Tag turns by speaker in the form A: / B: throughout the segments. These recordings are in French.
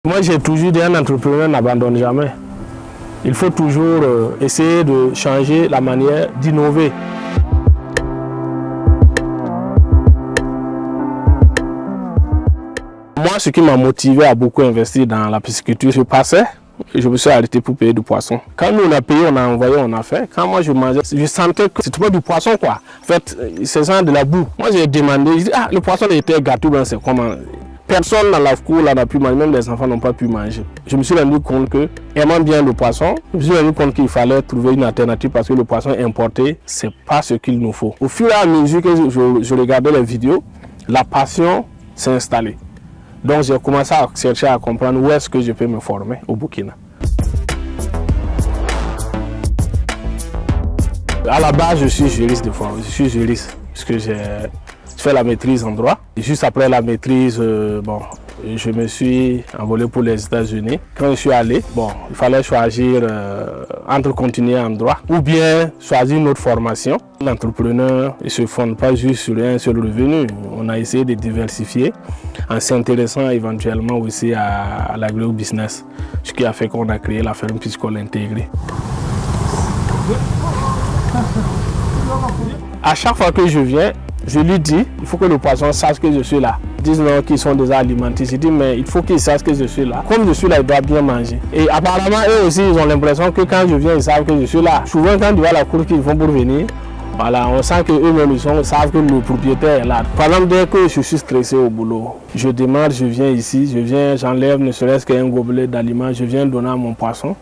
A: Moi, j'ai toujours dit un entrepreneur n'abandonne jamais. Il faut toujours essayer de changer la manière d'innover. Moi, ce qui m'a motivé à beaucoup investir dans la pisciculture, je me suis arrêté pour payer du poisson. Quand nous on a payé, on a envoyé, on a fait. Quand moi je mangeais, je sentais que c'était pas du poisson quoi. En fait, c'est ça de la boue. Moi j'ai demandé, je dis, ah, le poisson était gâteau, ben c'est comment? Personne dans la cour n'a pu manger, même les enfants n'ont pas pu manger. Je me suis rendu compte que, aimant bien le poisson, je me suis rendu compte qu'il fallait trouver une alternative parce que le poisson importé, c'est pas ce qu'il nous faut. Au fur et à mesure que je regardais les vidéos, la passion s'est installée. Donc j'ai commencé à chercher à comprendre où est-ce que je peux me former au Burkina. À la base, je suis juriste de formation. Je suis juriste parce que j'ai fait la maîtrise en droit. Et juste après la maîtrise, je me suis envolé pour les États-Unis. Quand je suis allé, il fallait choisir entre continuer en droit ou bien choisir une autre formation. L'entrepreneur ne se fonde pas juste sur un seul revenu. On a essayé de diversifier en s'intéressant éventuellement aussi à l'agro-business, ce qui a fait qu'on a créé la ferme piscicole intégrée. À chaque fois que je viens, je lui dis, il faut que le poisson sache que je suis là. Ils disent non, qu'ils sont déjà alimentés. Je dis, mais il faut qu'ils sachent que je suis là. Comme je suis là, ils doivent bien manger. Et apparemment, eux aussi, ils ont l'impression que quand je viens, ils savent que je suis là. Souvent, quand ils voient la cour qu'ils font pour venir, voilà, on sent qu'eux-mêmes, ils savent que le propriétaire est là. Par exemple, dès que je suis stressé au boulot, je démarre, je viens ici, j'enlève ne serait-ce qu'un gobelet d'aliments, je viens donner à mon poisson.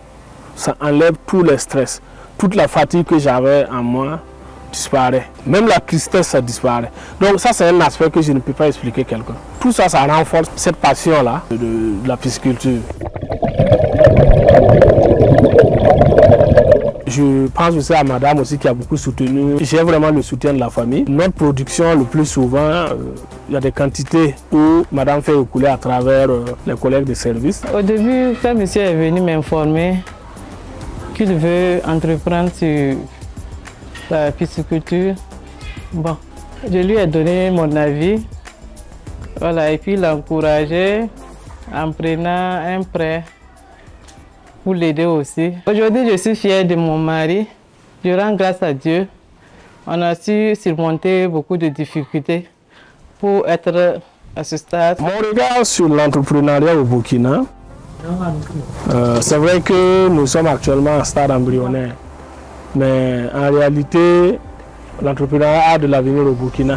A: Ça enlève tout le stress. Toute la fatigue que j'avais en moi disparaît. Même la tristesse, ça disparaît. Donc ça, c'est un aspect que je ne peux pas expliquer à quelqu'un. Tout ça, ça renforce cette passion-là de la pisciculture. Je pense aussi à madame aussi qui a beaucoup soutenu. J'ai vraiment le soutien de la famille. Notre production, le plus souvent, il y a des quantités où madame fait écouler à travers les collègues de service.
B: Au début, quand monsieur est venu m'informer qu'il veut entreprendre sur la pisciculture, je lui ai donné mon avis. Voilà, et puis il l'a encouragé en prenant un prêt pour l'aider aussi. Aujourd'hui, je suis fière de mon mari. Je rends grâce à Dieu. On a su surmonter beaucoup de difficultés pour être à ce stade.
A: Mon regard sur l'entrepreneuriat au Burkina, c'est vrai que nous sommes actuellement en stade embryonnaire. Mais en réalité, l'entrepreneuriat a de l'avenir au Burkina.